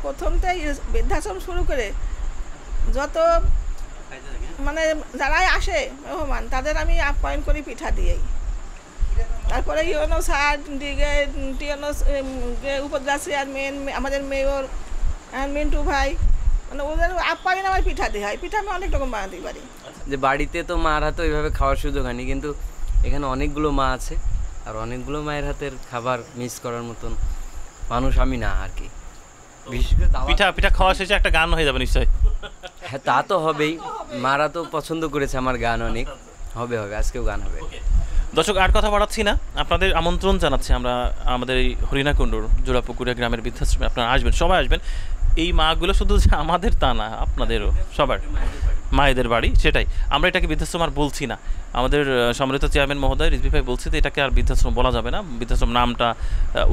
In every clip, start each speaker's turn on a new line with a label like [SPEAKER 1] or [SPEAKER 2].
[SPEAKER 1] প্রথমতেই বৃদ্ধাশ্রম শুরু করে যত মানে যারাই আসে মেহমান তাদের আমি আপ্যায়ন করি পিঠা দিয়েই। তারপরে ইউনো স্যার টিএনও উপজেলা চেয়ারম্যান, আমাদের মেয়র মিন্টু ভাই, মানে ওদের আপ্যায়ন আমার পিঠা দিয়ে হয়। পিঠা আমি অনেক রকম বানাতে পারি।
[SPEAKER 2] যে বাড়িতে তো মার হাতে ওইভাবে খাওয়ার সুযোগ হয়নি, কিন্তু এখানে অনেকগুলো মা আছে আর অনেকগুলো মায়ের হাতের খাবার মিস করার মতন মানুষ আমি না আর কি। বিশেষ করে
[SPEAKER 3] পিঠা পিঠা খাওয়া শেষে একটা গান হয়ে যাবে নিশ্চয়ই।
[SPEAKER 2] হ্যাঁ, তা তো হবেই। মারা তো পছন্দ করেছে আমার গান অনেক, হবে আজকেও গান হবে।
[SPEAKER 3] দর্শক, আর কথা বাড়াচ্ছি না, আপনাদের আমন্ত্রণ জানাচ্ছি আমরা আমাদের এই হরিণাকুণ্ডুর জোড়াপুকুরিয়া গ্রামের বৃদ্ধাশ্রমে। আপনারা আসবেন, সবাই আসবেন। এই মাগুলো শুধু যে আমাদের তা না, আপনাদেরও সবার মায়েদের বাড়ি, সেটাই। আমরা এটাকে বৃদ্ধাশ্রম আর বলছি না। আমাদের সম্মানিত চেয়ারম্যান মহোদয় রিজভী ভাই বলছে যে এটাকে আর বৃদ্ধাশ্রম বলা যাবে না, বৃদ্ধাশ্রম নামটা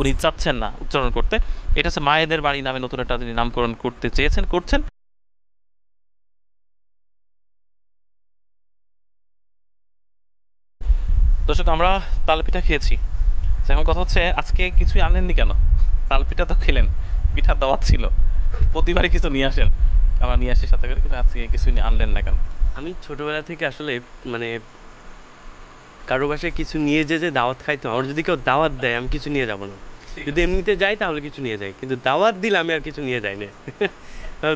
[SPEAKER 3] উনি চাচ্ছেন না উচ্চারণ করতে। এটা হচ্ছে মায়েদের বাড়ি নামে নতুন একটা তিনি নামকরণ করতে চেয়েছেন, করছেন। দর্শক, আমরা তালপিঠা খেয়েছি। এখন কথা হচ্ছে, আজকে কিছুই আনলেননি কেন? তালপিঠা তো খেলেন, পিঠার দাওয়াত ছিল, প্রতিবারই কিছু নিয়ে আসেন, আমরা নিয়ে আসি সাথে করে, কিন্তু আজকে কিছুই আনলেন না কেন?
[SPEAKER 4] আমি ছোটবেলা থেকে আসলে মানে কারো বাসায় কিছু নিয়ে যে দাওয়াত খাইতো, আমার যদি কেউ দাওয়াত দেয় আমি কিছু নিয়ে যাব না। যদি এমনিতে যাই তাহলে কিছু নিয়ে যাই, কিন্তু দাওয়াত দিলে আমি আর কিছু নিয়ে যাই না।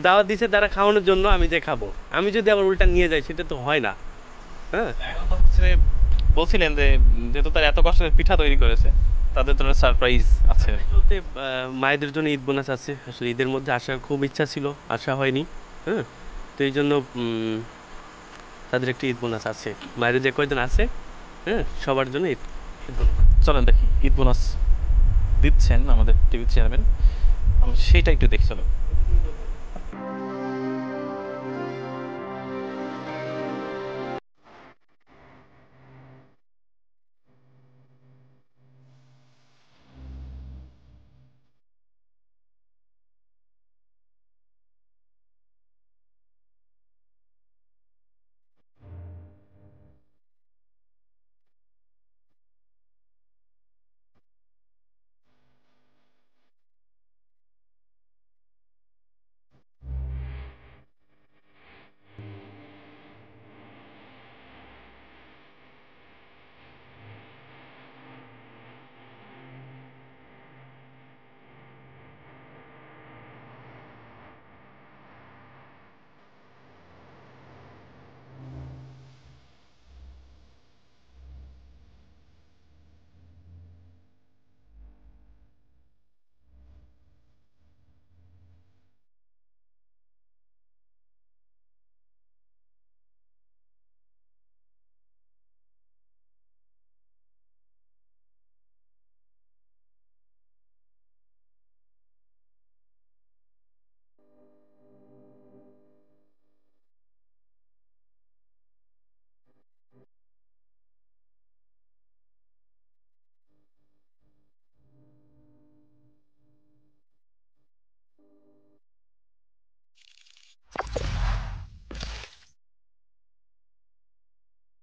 [SPEAKER 4] দাওয়াত দিছে তারা খাওয়ানোর জন্য, আমি যে খাবো, আমি যদি আবার উল্টা নিয়ে যাই সেটা তো হয় না। হ্যাঁ,
[SPEAKER 3] বলছিলেন যে যেহেতু তার এত কষ্টের পিঠা তৈরি করেছে, তাদের জন্য সারপ্রাইজ আছে।
[SPEAKER 4] বলতে মায়েদের জন্য ঈদ বোনাস আছে। আসলে ঈদের মধ্যে আসার খুব ইচ্ছা ছিল, আসা হয়নি। হ্যাঁ, তো এই জন্য তাদের একটা ঈদ বোনাস আছে, মায়েদের যে কয়জন আছে, হ্যাঁ, সবার জন্য ঈদ।
[SPEAKER 3] চলেন দেখি ঈদ বোনাস দিচ্ছেন আমাদের টিভি চেয়ারম্যান, আমি সেইটা একটু দেখি। চলো।